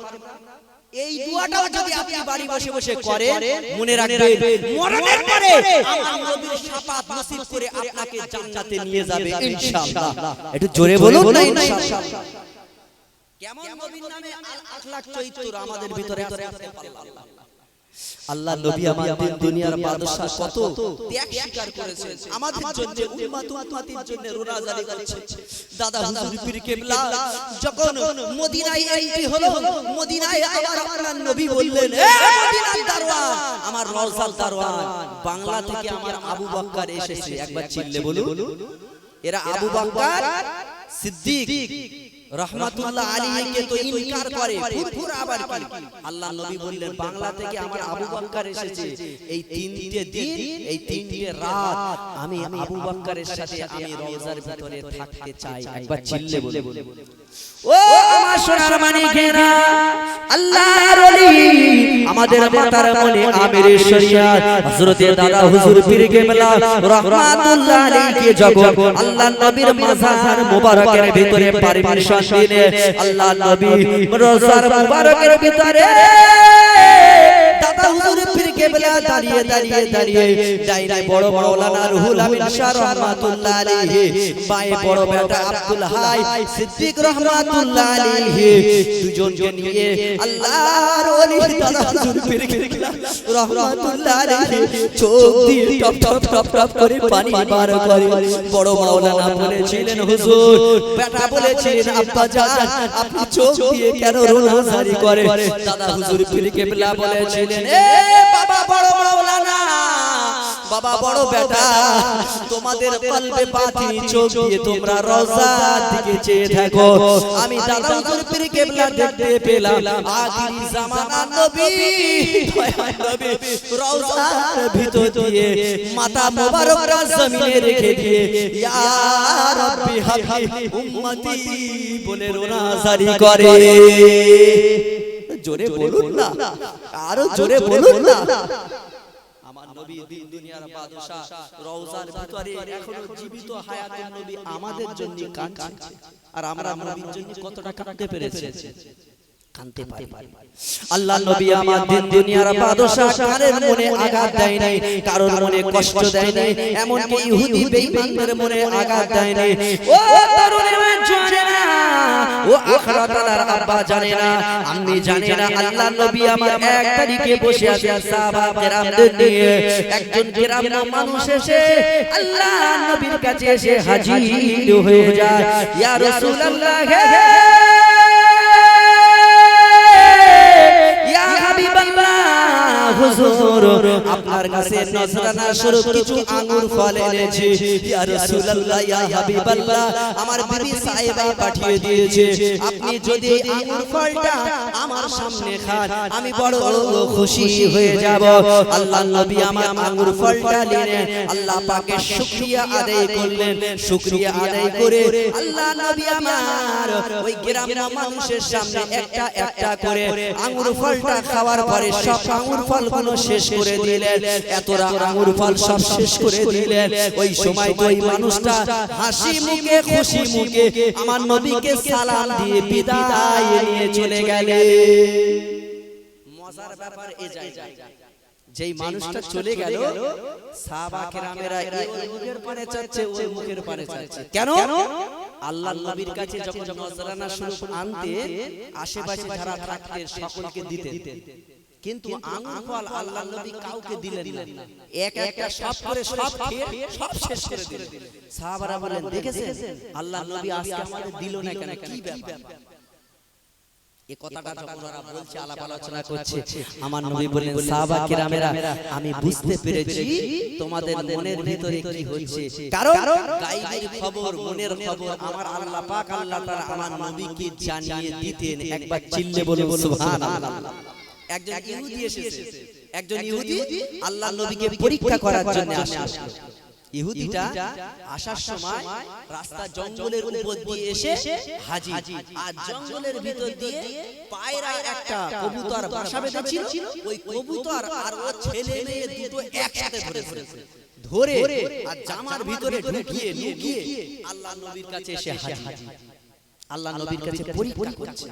এই দোয়াটাও যদি আপনি বাড়ি বসে বসে করেন, মনে রাখবেন মরণের পরে আমার নবীর শাফাত নসিব করে আপনাকে জান্নাতে নিয়ে যাবে ইনশাআল্লাহ। একটু জোরে বলুন না ইনশাআল্লাহ। কেমন নবীর নামে আখলাক চরিত্র আমাদের ভিতরে আছে আল্লাহ। আল্লাহ নবী আমাদের দুনিয়ার বাদশা কত ত্যাগ স্বীকার করেছেন আমাদের জন্য, উম্মতের জন্য রোনা জারি করেছেন। দাদা হুজুর পীর কেবলা যখন মদিনায় এন্ট্রি হলো, মদিনায় আমার আপনার নবী বললেন, এ মদিনার দারওয়ান, আমার রওজার দারওয়ান, বাংলা থেকে আমার আবু বকর এসেছে। একবার চিল্লে বলুন, এরা আবু বকর সিদ্দিক রহমাতুল্লাহ আলাইহিকে তো ইনকার করে, ফুরফুর আবার কি। আল্লাহ নবী বললেন, বাংলা থেকে আমার আবু বকর এসেছে, এই তিনটে দিন এই তিনটে রাত আমি আবু বকরের সাথে আমি রওজার ভিতরে থাকতে চাই। একবার চিল্লে বলুন, ও আমার সোনার মানিকেরা, আল্লাহর ওলি আমাদের মাতার মনে আমিরের শরিয়ত হযরত দাদা হুজুর পীর কেবলা রহমাতুল্লাহ আলাইহি যখন আল্লাহর নবীর মাজার মুবারকের ভিতরে পারমিশন দিলেন, আল্লাহ নবী রওজার মুবারকের ভিতরে দাদা হুজুর পীর কেবলা দাঁড়িয়ে দাঁড়িয়ে দাঁড়িয়ে ডাইনে বড় মাওলানা রুহুল আমিন শাহ রহমাতুল্লাহ আলাইহি, বায়ে বড় বেটা আব্দুল হাই সিদ্দিক রহমাতুল্লাহ আলাইহি, দুজনকে নিয়ে আল্লাহর ওলি দাদা হুজুর পীর কেবলা রহমাতুল্লাহ আলাইহি চোখ দিয়ে টপ টপ টপ টপ করে পানি বার করে। বড় মাওলানা বলেছিলেন, হুজুর, বেটা বলেছিলেন, আব্বা জান আপনি চোখ দিয়ে কেন রোনা জারি করে? দাদা হুজুর পীর কেবলা বলেছিলেন, এ বাবা বড় মাওলানা, বাবা বড় বেটা, তোমাদের কলবে পাতি চোখ দিয়ে তোমরা রওজার দিকে চেয়ে থাকো। আমি দাদা হুজুর পীর কেবলা দেখতে পেলাম আখিরি জামানার নবী নবী রওজার ভিতর দিয়ে মাথা মোবারকটা জমিনে রেখে দিয়ে ইয়া রাব্বি হাবলি উম্মতি বলে রোনা জারি করে। জোরে বলুন না, আরো জোরে বলুন না। আমার নবী দিন দুনিয়ার বাদশা রওজার ভিতরে এখনো জীবিত হায়াতুন নবী আমাদের জন্য কাঁদছে, আর আমরা নবীর জন্য কতটা কাঁদতে পেরেছি, কাঁদতে পারি। আল্লাহ নবী আমার দিন দুনিয়ার বাদশা কারোর মনে আঘাত দেয় নাই, কারোর মনে কষ্ট দেয় নাই, এমন কি ইহুদি বেঈমানদের মনে আঘাত দেয় নাই। ও তরুণেরা জানে না, ও আখিরাতের আব্বা জানে না, আমি জানি না, আল্লাহ নবী আমার এক তারিখে বসে আছেন সাহাবা কেরামদের নিয়ে। একজন গ্রাম্য মানুষ এসে আল্লাহ নবীর কাছে এসে হাজির হয়ে যায়, ইয়া রাসূলুল্লাহ, হুজুর আপনার কাছে নজরানা স্বরূপ কিছু আঙ্গুর ফল এনেছি। ইয়া রাসূলুল্লাহ, ইয়া হাবিবাল্লাহ, আমার বিবি সাহেবা পাঠিয়ে দিয়েছে, আপনি যদি আঙ্গুর ফলটা আমার সামনে খান আমি বড় খুশি হয়ে যাব। আল্লাহ নবী আমার আঙ্গুর ফলটা নিলেন, আল্লাহ পাকের শুকরিয়া আদায় করলেন। শুকরিয়া আদায় করে আল্লাহ নবী আমার ওই গ্রামের মানুষের সামনে একটা একটা করে আঙ্গুর ফলটা খাওয়ার পরে সব আঙ্গুর ফলগুলো শেষ করে দিলেন। এতটা আঙ্গুর ফল সব শেষ করে দিলেন। ওই সময় তো ওই মানুষটা হাসি মুখে খুশি মুখে আমার নবীকে সালাম দিয়ে বিদায় নিয়ে চলে গেলেন। মজার ব্যাপার এই জায়গায় যেই মানুষটা চলে গেল, সাহাবা কেরামেরা এই মুখের পানে চাচ্ছে, ওই মুখের পানে চাচ্ছে। কেন? আল্লাহর নবীর কাছে যখন নজরানা স্বরূপ আনতে আশেপাশে যারা থাকতেন সকলকে দিতেন। কিন্তু আঙ্গুর ফল আল্লাহর নবী কাউকে দিলেন না, এক একটা সব করে সব খেয়ে সব শেষ করে দিলেন। সাহাবারা বলেন, দেখেছেন আল্লাহর নবী আজকে আমাদের দিল না কেন, কি ব্যাপার? এই কথাটা যখন ওরা বলছে, আলাপ আলোচনা করছে, আমার নবী বলেন, সাহাবা কিরামেরা, আমি বুঝতে পেরেছি তোমাদের মনের ভিতরে কি হচ্ছে। কারণ গায়বের খবর, মনের খবর আমার আল্লাহ পাক আল্লাহ তাআলা আমার নবীকে জানিয়ে দিতেন। একবার চিল্লে বলুন সুবহানাল্লাহ। একজন ইহুদি এসেছে, একজন ইহুদি আল্লাহর নবীকে পরীক্ষা করার জন্য আসলো। ইহুদিটা আসার সময় রাস্তা জঙ্গলের উপর দিয়ে এসে হাজির, আর জঙ্গলের ভিতর দিয়ে পায়রা একটা কবুতর বাসা বেঁধেছিল। ওই কবুতর আর ও ছেলে মেয়ে দুটো একসাথে ধরে আর জামার ভিতরে ঢুকিয়ে লুকিয়ে আল্লাহর নবীর কাছে এসে হাজির। আল্লাহর নবীর কাছে পরীক্ষা করছে।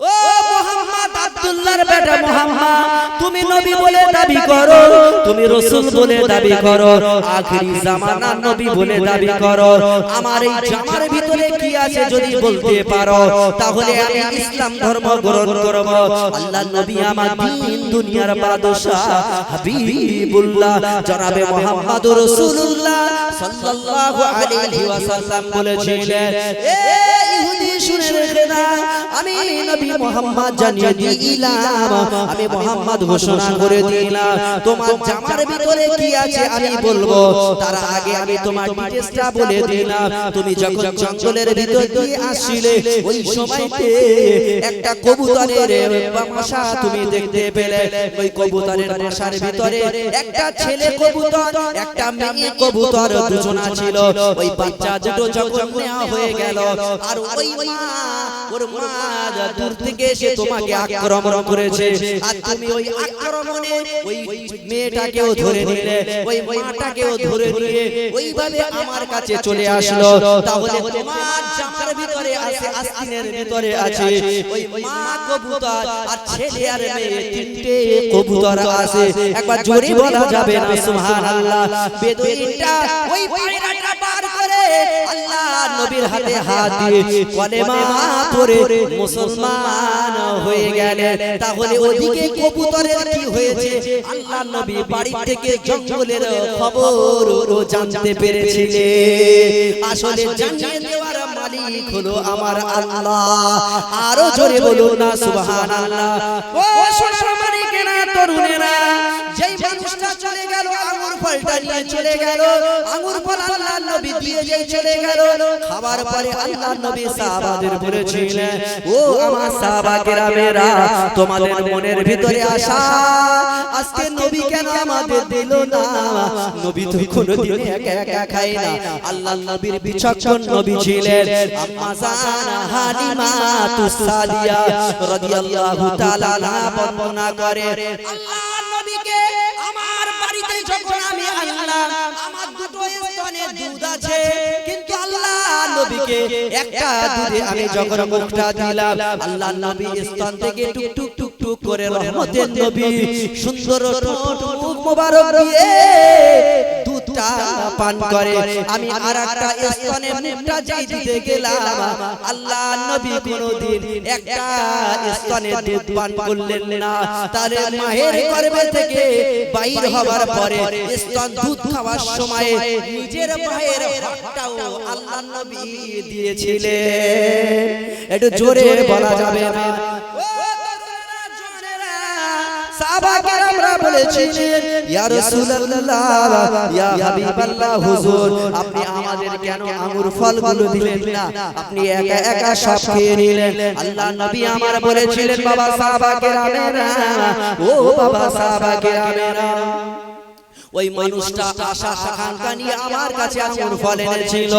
ও মুহাম্মদ, আব্দুল্লাহর বেটা মুহাম্মদ, তুমি নবী বলে দাবি করো, তুমি রাসূল বলে দাবি করো, আখিরি জামানার নবী বলে দাবি করো, আমার এই জামার ভিতরে কি আছে যদি বলতে পারো, তাহলে আমি ইসলাম ধর্ম গ্রহণ করব। আল্লাহর নবী আমার দিন দুনিয়ার বাদশা হাবিবুল্লাহ জনাবে মুহাম্মদুর রাসূলুল্লাহ সাল্লাল্লাহু আলাইহি ওয়াসাল্লাম বলেছিলেন, এ ইহুদি শুনে রেখে না, আমি নবী মুহাম্মদ জানিয়ে দিলাম, আমি মুহাম্মদ ঘোষণা করে দিলাম, তোমার জামার ভিতরে কি আছে আমি বলবো, তার আগে আমি তোমার ডিটেইলসটা বলে দিলাম। তুমি যখন জঙ্গলের ভিতর দিয়ে আসছিলে, ওই সময়তে একটা কবুতরের বাসা তুমি দেখতে পেলে। ওই কবুতরের বাসার ভিতরে একটা ছেলে কবুতর, একটা মেয়ে কবুতর দুজনা ছিল। ওই বাচ্চা দুটো যখন নেওয়া হয়ে গেল, আর ওই মা, ওর মা দূর থেকে এসে তোমাকে আক্রমণ করেছে, আর তুমি ওই আক্রমণে ওই মেয়েটাকেও ধরে নিলে, ওই মাটাকেও ধরে নিয়ে ওইভাবে আমার কাছে চলে আসলো। তাহলে তোমার জামার ভিতরে আছে, আস্তিনের ভিতরে আছে ওই মা কবুতর আর ছেলে আর মেয়ে, তিনটে কবুতর আছে। একবার জোরে বলা যাবে না সুবহানাল্লাহ। বেদুইনটা ওই পায়রাটা বার করে আল্লাহ নবীর হাতে হাত দিয়ে কলেমা পড়ে মুসলমান হয়ে গেলেন। তাহলে ওদিকে কবুতরের কি হয়েছে, আল্লাহ নবী বাড়ি থেকে জঙ্গলের খবর জানতে পেরেছিলেন। আসলে জানিয়ে দেওয়ার মালিক হলো আমার আল্লাহ। আরো জোরে বলুন না সুবহানাল্লাহ। ও সোনার মানিকেরা, তরুণেরা, যেই মানুষটা চলে গেল আঙ্গুর ফলটা নিয়ে চলে গেল, আঙ্গুর ফল আল্লাহ নবী দিয়ে যেই চলে গেল, খাবার পরে আল্লাহ নবী সাহাবাদের বলেছিলেন, ও আমার সাহাবা কেরামেরা, তোমাদের মনের ভিতরে আশা আজকে নবী কেন আমাদের দিল না? নবী তো কোনোদিন একা একা খায় না। আল্লাহ নবীর বিচক্ষণ নবী ছিলেন আম্মা জান হালিমা তুসালিয়া রাদিয়াল্লাহু তাআলা আনহা বর্ণনা করে, আল্লাহ নবীকে আমার বাড়িতে যখন আমি আনলাম, আমার দুটো স্তনে দুধ আছে, কিন্তু আল্লাহ নবীকে একটা দুধে আমি যখন মুখটা দিলাম, আল্লাহ নবী স্তন থেকে টুক টুক টুক টুক করে রহমতের নবী সুন্দর ঠোঁট মুখ মোবারক দিয়ে দুধটা পান করে। আমি আরেকটা স্তনে মুখটা যেই দিতে গেলাম, আল্লাহ নবী কোনোদিন একটা স্তনে দুধ পান করলেন না। তাহলে মাহের গর্ভে থেকে বাইর হবার পরে স্তন দুধ খাওয়ার সময় নিজের মায়ের হাতটাও আল্লাহ নবী দিয়েছিলেন। একটু জোরে বলা যাবে না? সাহাবা কেরামরা বলেছিলেন, ইয়া রাসূলুল্লাহ, ইয়া হাবিবাল্লাহ, হুজুর আপনি আমাদের কেন আঙ্গুর ফলগুলো দিলেন না? আপনি একা একা সব খেয়ে নিলেন। আল্লাহ নবী আমার বলেছিলেন, বাবা সাহাবা কেরামেরা, ও বাবা সাহাবা কেরামেরা, ওই মানুষটা আশা আকাঙ্ক্ষা নিয়ে আমার কাছে আঙ্গুর ফল এনেছিল,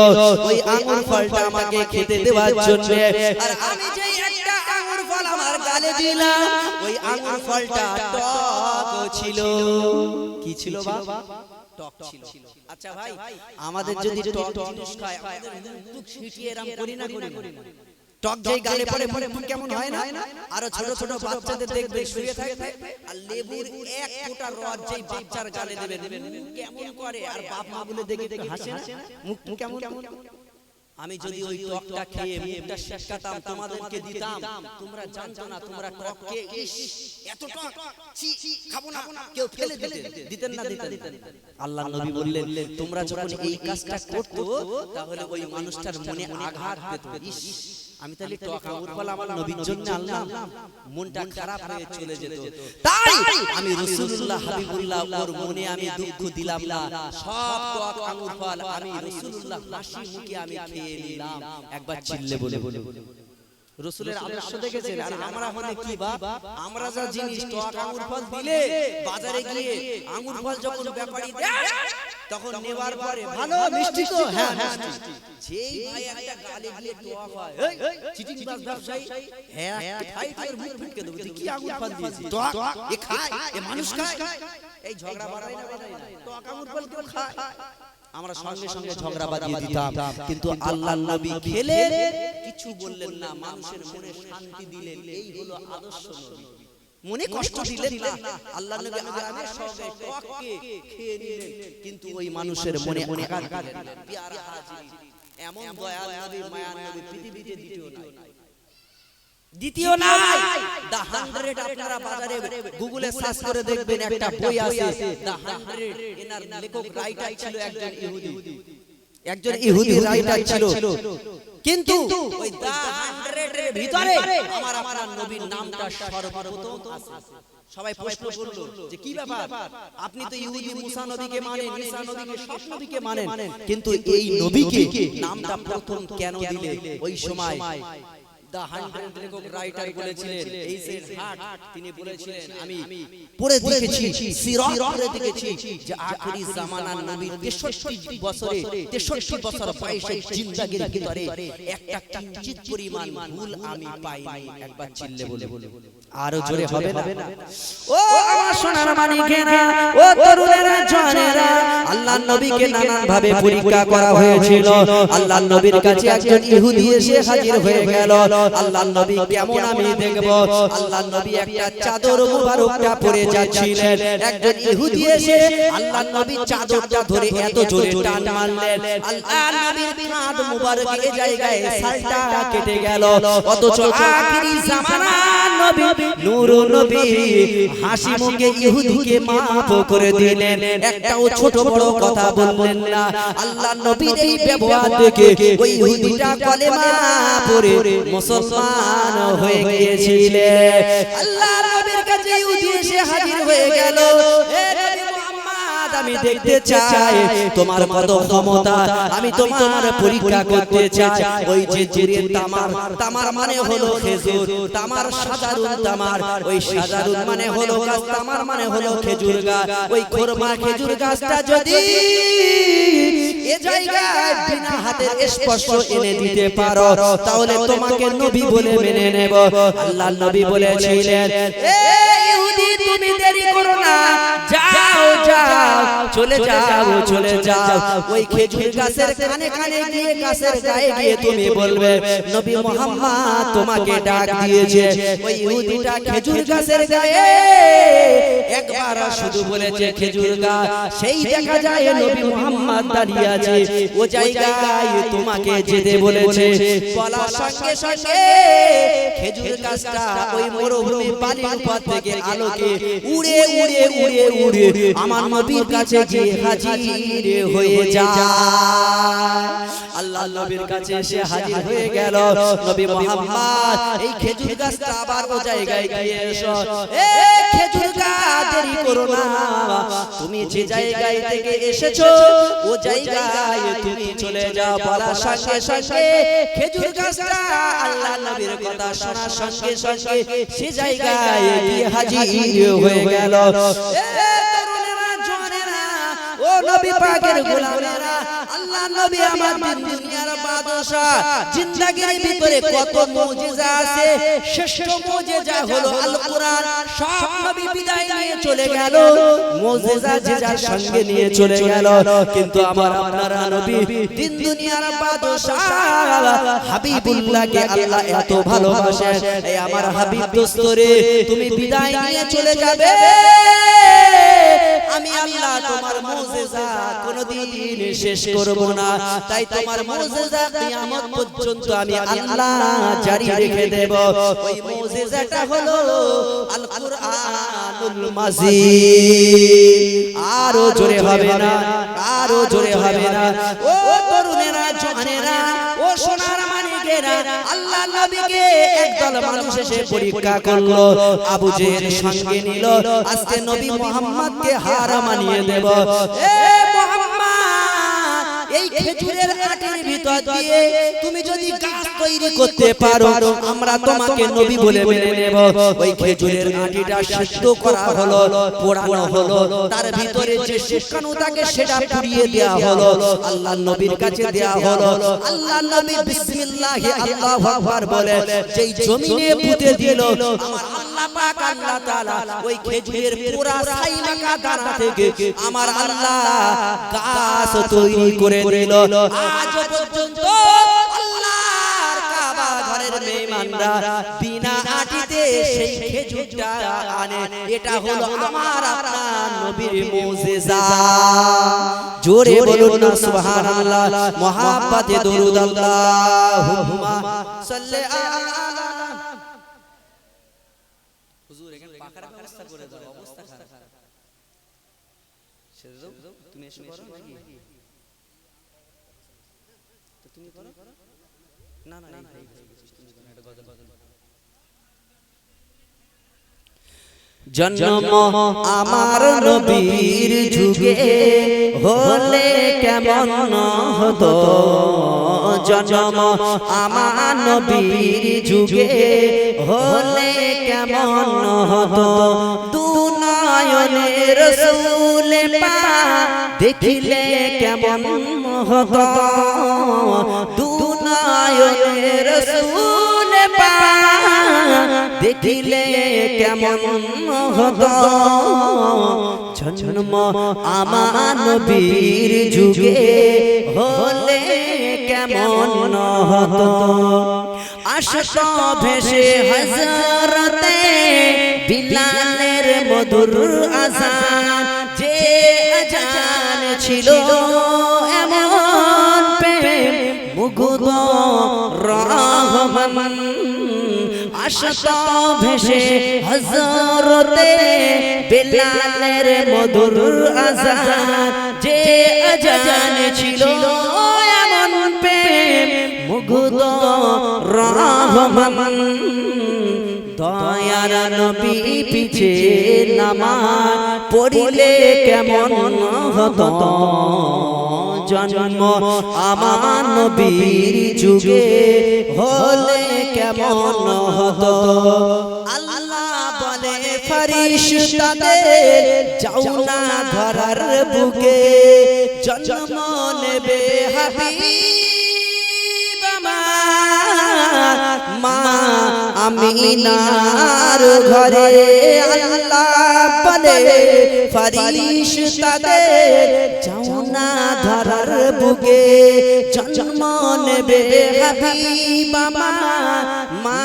ওই আঙ্গুর ফলটা আমাকে খেতে দেওয়ার জন্য, আর আমি যে একটা আঙ্গুর ফল আমার গালে দিলাম, ওই আঙ্গুর ফলটা টক ছিল। কি ছিল বাবা? টক ছিল। আচ্ছা ভাই, আমাদের যদি টক জিনিস খায়, আমাদের মুখ ছিটিয়ে এরকম করি না? টক যেই গালে পড়ে মুখ কেমন হয় না? আর ছোট ছোট বাচ্চাদের দেখবে শুয়ে থাকবে, আর লেবুর এক ফোঁটা রস যেই বাচ্চার গালে দেবে, কেমন করে, আর বাপ মা গুলো দেখে দেখে হাসে না? মুখ কেমন কেমন আমি যদি ওই টকটা খেয়ে মুখটা শেখাতাম তোমাদেরকে দিতাম, তোমরা জানতো না তোমরা টক খেয়ে ইস এত টক ছি খাবো না, কেউ ফেলে দিতেন না। আল্লাহ নবী বললেন তোমরা যখন এই কাজটা করতো তাহলে ওই মানুষটার মনে আঘাত পেত, ইস আমি তাহলে টক আঙুর ফল আমার নবীর জন্য আনলাম, মনটা খারাপ হয়ে চলে যেত। তাই আমি রাসূলুল্লাহ হাবিবুল্লাহ ওর মনে আমি দুঃখ দিলাম না, সব টক আঙুর ফল আমি রাসূলুল্লাহ হাসি মুখে আমি খেয়ে নিলাম। একবার চিল্লে বলে রাসূলের আদর্শ দেখেছেন। আর আমরা মানে কি বাপ, আমরা যা জিনিস টক আঙুর ফল দিলে বাজারে গিয়ে আঙুর ফল যখন ব্যাপারী দেয় তখন নেবার পরে ভালো মিষ্টি তো, হ্যাঁ মিষ্টি, যেই ভাই একটা গালে গিয়ে টক হয় এই চিটিং বাস ব্যবসায়ী হ্যাঁ খাই তোর মুখ ফুটকে দেব, তুই কি আঙুর ফল দিয়েছিস, টক এ খায় এ মানুষ খায়, এই ঝগড়া বাড়াই না টক আঙুর ফল কেউ খায়, আমরা সঙ্গে সঙ্গে ঝগড়া বাঁধিয়ে দিতাম। কিন্তু আল্লাহর নবী খেলেন, কিছু বললেন না, মানুষের মনে শান্তি দিলেন, এই হলো আদর্শ নবী। মনে কষ্ট দিলেন না, আল্লাহর নবী আরামের সঙ্গে টককে খেয়ে নিলেন, কিন্তু ওই মানুষের মনে আঘাত দিলেন না। পিয়ারা হাজির, এমন দয়াল নবী মায়ার নবী পৃথিবীতে দ্বিতীয় নাই। দা 100 আপনারা বাজারে গুগলে সার্চ করে দেখবেন, একটা বই আছে দা 100, এনার লেখক রাইটার ছিল একজন ইহুদি রাইটার ছিল, কিন্তু ওই দা 100 এর ভিতরে আমার আপনার নবীর নামটা সর্বপ্রথম আছে। সবাই প্রশ্ন করলো যে কি ব্যাপার, আপনি তো ইহুদি মুসা নবীকে মানেন, ঈসা নবীকে, সব নবীকে মানেন, কিন্তু এই নবীকে নামটা প্রথম কেন দিলে? ওই সময় দা 100 লেখক রাইটার বলেছিলেন, এই যে হাট তিনি বলেছিলেন আমি পড়ে দেখেছি, সিরাত পড়ে দেখেছি যে আখেরি জামানার নবীর 63 বছরে 63 বছর বয়সে জিন্দেগির ভিতরে একটা কিঞ্চিত পরিমাণ ভুল আমি পাইনি। একবার চিল্লে বলে আরো জোরে হবে না? ও আমার সোনার মানিকেরা, ও তরুণেরা, জওয়ানেরা, আল্লাহর নবীকে নানান ভাবে পরীক্ষা করা হয়েছিল। আল্লাহর নবীর কাছে একজন ইহুদি এসে হাজির হয়ে গেল। আল্লাহর নবী কেমন আমি দেখব, আল্লাহর নবী একটা চাদর মুবারকটা পরে যাচ্ছিলেন, একজন ইহুদি এসে আল্লাহর নবীর চাদরটা ধরে এত জোরে টান মারলেন, আল্লাহর নবীর কাঁধ মুবারক এই জায়গায় সালটা কেটে গেল। অথচ আখিরি জামানার নবী নূরুন নবী হাসি মুখে ইহুদিকে মাফ করে দিলেন, একটাও ছোট বড় কথা বললেন না। আল্লাহর নবীর এই ব্যবহার দেখে ওই ইহুদিটা কলেমা পড়ে মুসলমান হয়ে গিয়েছিলেন। আল্লাহর নবীর কাছে ইহুদি এসে হাজির হয়ে গেল, হে নবী মুহাম্মদ, আমি দেখতে চাই তোমার কত ক্ষমতা, আমি তোমার পরীক্ষা করতে চাই। ওই যে জুরে তামার মানে হলো খেজুর, তামার সাধারণ তামার, ওই সাধারণ মানে হলো গাছ, তামার মানে হলো খেজুর গাছ। ওই খোরমা খেজুর গাছটা যদি এ জায়গায় বিনা হাতের স্পর্শ এনে দিতে পারো তাহলে তোমাকে নবী বলে মেনে নেব। আল্লাহর নবী বলেছিলেন, এ ইহুদি তুমি দেরি করো না, যাও চলে যাও ওই খেজুর গাছের কানে কানে গিয়ে গাছের গায়ে গিয়ে তুমি বলবে নবী মুহাম্মদ তোমাকে ডাক দিয়েছে। ওই ইহুদিটা খেজুর গাছের গায়ে একবার শুধু বলেছে খেজুর গাছ, সেই দেখা যায় নবী মুহাম্মদ দাঁড়িয়ে আছে, ও জায়গায় তোমাকে যেতে বলেছে। বলার সঙ্গে সঙ্গে খেজুর গাছটা ওই মরুভূমি বালির উপর থেকে আলোকে উড়ে উড়ে উড়ে উড়ে আমার নবীর কাছে গিয়ে হাজির হয়ে যায়। আল্লাহর নবীর কাছে এসে হাজির হয়ে গেল। নবী মুহাম্মদ এই খেজুর গাছটা আবার ও জায়গায় গিয়ে এসো, এ খেজুর গাছ দেরি করো না, তুমি যে জায়গায় থেকে এসেছো ও জায়গায় তুমি চলে যাও। বলার সঙ্গে সঙ্গে খেজুর গাছটা আল্লাহর নবীর কথা শোনার সঙ্গে সঙ্গে সে জায়গায় গিয়ে হাজির হয়ে গেল। ও নবী পাকের গোলামেরা, আল্লাহর নবী আমার দুনিয়ার বাদশা, জিন্দেগির ভিতরে কত মুজিজা আছে, শ্রেষ্ঠ মুজিজা হলো আল কোরআন। সব নবী বিদায় নিয়ে চলে গেল, মুজিজা যে যার সঙ্গে নিয়ে চলে গেল, কিন্তু আমার আপনার নবী দুনিয়ার বাদশা হাবিবুল্লাহকে আল্লাহ এত ভালোবাসেন। এই আমার হাবিব দোস্তরে তুমি বিদায় নিয়ে চলে যাবে, আমি আল্লাহ তোমার মুজিজা কোনদিন শেষ করব না, তাই তোমার মুজিজা কিয়ামত পর্যন্ত আমি আল্লাহ জারি রেখে দেব। ওই মুজিজাটা হলো আল কুরআনুল মাজিদ। আরো জোরে হবে না, আরো জোরে হবে না। ও তরুণেরা, জওয়ানেরা, ও সোনার মানিকেরা, আল্লাহ নবীকে একদল মানুষ এসে পরীক্ষা করলো, আবু জেহেল সঙ্গে নিল, আজকে নবী মুহাম্মদকে হার মানিয়ে দেব। এ মুহাম্মদ, এই খেজুরের আটির ভিতর দিয়ে তুমি যদি গাছ তৈরি করতে পারো, আমরা তোমাকে নবী বলে মেনে নেব। ওই খেজুরের আটিটা সিদ্ধ করা হলো, পোড়ানো হলো, তার ভিতরে যে শুকানো থাকে সেটা পুড়িয়ে দেয়া হলো, আল্লাহ নবীর কাছে দেয়া হলো। আল্লাহ নবী বিসমিল্লাহি আল্লাহু আকবার বলে যেই জমিনে পুঁতে দিল, আমার আল্লাহ পাক আল্লাহ তাআলা ওই খেজুরের পোড়া ছাই মাখা দানা থেকে আমার আল্লাহ গাছ তৈরি করে দিল। আজ পর্যন্ত আল্লাহর কাবা ঘরের মেহমানরা বিনা আটিতে সেই খেজুরটা আনে। এটা হলো আমার আপনার নবীর মুজিজা। জোরে বলুন না সুবহানাল্লাহ, মুহাব্বতে দরুদ আল্লাহুম্মা সাল্লি আলা। হুজুর এখানে পাখার ব্যবস্থা করে দাও, অবস্থা খারাপ। সেজো তুমি এসে করো নাকি? তো তুমি করো না, না না তুমি করো, এটা গজল গজল। জন্ম আমার নবীর যুগে হলে কেমন হতো, জন্ম আমার নবীর যুগে হলে কেমন হতো, দুনয়নে রাসূল পাক দেখিলে কেমন হতো, দুনয়নে রাসূল পাক দেখিলে কেমন হতো, জন্ম আমার নবীর যুগে হলে কেমন হতো। আসতো ভেসে হযরতে বিলালের মধুর আযান, যে আযান ছিল এমন প্রেম মুগ্ধ রহমান। আসতো ভেসে হযরতে বিলালের মধুর আযান, যে আযান ছিল এমন প্রেম মুগ্ধ রহমান। দয়ার নবী পিছে নামাজ পড়িলে কেমন হতো, জন্ম আমার নবীর যুগে হলে কেমন হতো। আল্লাহ বলে ফেরেশতাদের যাও না ধরার বুকে, জন্ম নেবে হাবিব আমার মা আমিনার ঘরে। আল্লাহ বলে ফেরেশতাদের যাও না ধরার বুকে, জন্ম নেবে হাবিব আমার মা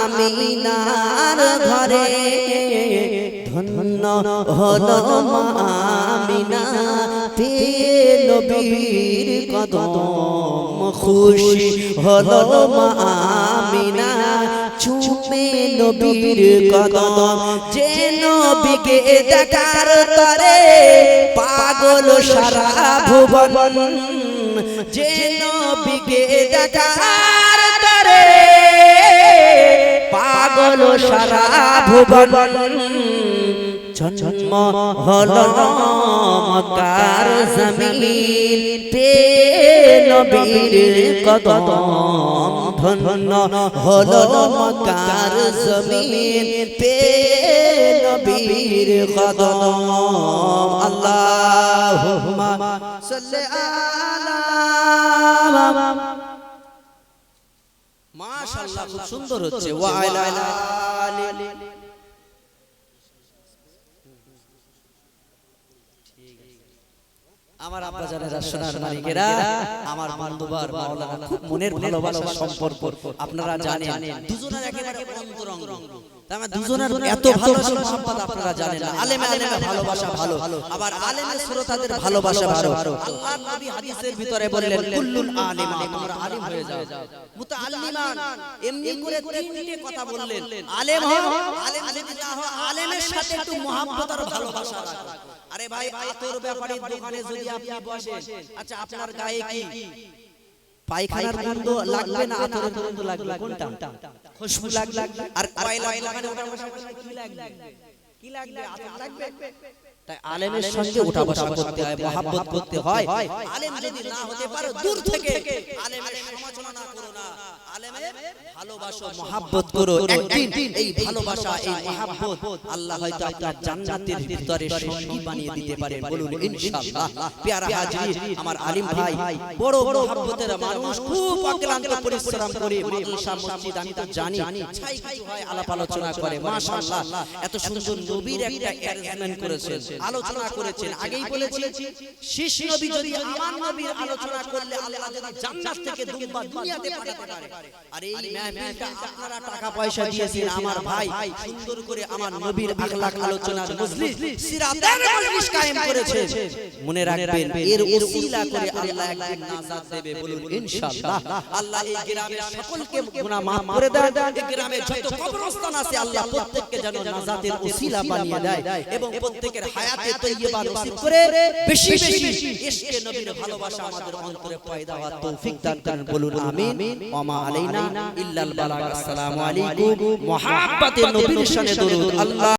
আমিনার ঘরে। ধন্য হলো মা আমিনা পেয়ে নবীর কদম, খুশি হলো মা আমিনা চুমে নবীর কদম। যে নবীকে দেখার তরে পাগল সারা ভুবন, যে নবীকে দেখার তরে পাগল সারা ভুবন। জন্ম হলো মক্কার জমিন পে নবীর কদম, ধন্য হলো মক্কার জমিন পে নবীর কদম। আল্লাহুম্মা সাল্লি আলা। মাশাআল্লাহ, খুব সুন্দর হচ্ছে। ওয়া আলা আলি। আমার আব্বা জানেরা সোনার মানিকেরা আমার বন্ধুবার মাওলানা খুব মনের ভালোবাসার সম্পর্ক আপনারা জানেন দুজনের একেবারে অন্তরঙ্গ তার মানে দুজনের এত ভালোবাসা মহব্বত আপনারা জানেন না আলেমে ভালোবাসা ভালো আবার আলেমের শ্রোতাদের ভালোবাসা ভালো আল্লাহর নবী হাদিসের ভিতরে বললেন কুল্লুল আলিম তোমরা আলিম হয়ে যাও মুতাআল্লিমান এমনি করে তিনটে কথা বললেন আলেম হও আলেম যদি না হও আলেমের সাথে একটু মহব্বত আর ভালোবাসা রাখো আরে ভাই আতর ব্যাপারীর দোকানে যদি আপনি বসেন আচ্ছা আপনার গায়ে কি পায়খানার গন্ধ লাগবে না আতরের গন্ধ লাগবে কোনটা খুশবু লাগবে আর কয়লা দোকানে ওটা বসা কি লাগবে কি লাগবে আতর লাগবে তাই আলেমের সঙ্গে উঠা বসা করতে হয় মহব্বত করতে হয় আলেম যদি না হতে পারো দূর থেকে আলেমের সমালোচনা করো না আলেমের ভালোবাসো মহব্বত করো একদিন এই ভালোবাসা এই মহব্বত আল্লাহ হয়তো আপনার জান্নাতের ভিতরে সঙ্গী বানিয়ে দিতে পারে বলুন ইনশাআল্লাহ প্যারা হাজির আমার আলিম ভাই বড় মহব্বতের মানুষ খুব অক্লান্ত পরিশ্রম করে মাদ্রাসা মসজিদ আমি তো জানি ছাই কিছু হয় আলাপ আলোচনা করে মাশাআল্লাহ এত সুন্দর নবীর একটা অ্যারেঞ্জমেন্ট করেছেন আলোচনা করেছেন আগেই বলেছি শেষ নবী যদি আমার নবীর আলোচনা করলে আল্লাহ যদি জান্নাত থেকে দুনিয়া দুনিয়াতে পাঠাতে পারে আর এই মাহফিলটা আপনারা টাকা পয়সা দিয়েছেন আমার ভাই সুন্দর করে আমার নবীর আখলাক আলোচনার মজলিস সিরাতের মজলিস কায়েম করেছে মনে রাখবেন এর ওসিলা করে আল্লাহ একদিন নাজাত দেবে বলুন ইনশাআল্লাহ আল্লাহ এই গ্রামের সকলকে গুনাহ maaf করে দেয় এই গ্রামে যত কবরস্থান আছে আল্লাহ প্রত্যেককে যেন নাজাতের ওসিলা বানিয়ে দেয় এবং প্রত্যেকের হায়াতে তৈয়বা নসিব করে বেশি বেশি ইশকে নবীর ভালোবাসা আমাদের অন্তরে পয়দা হওয়ার তৌফিক দান করেন বলুন আমিন ওয়া মা আলাইনা ইল্লাল বালাগ আসসালামু আলাইকুম মুহাব্বতে নবীর শানে দরুদ আল্লাহ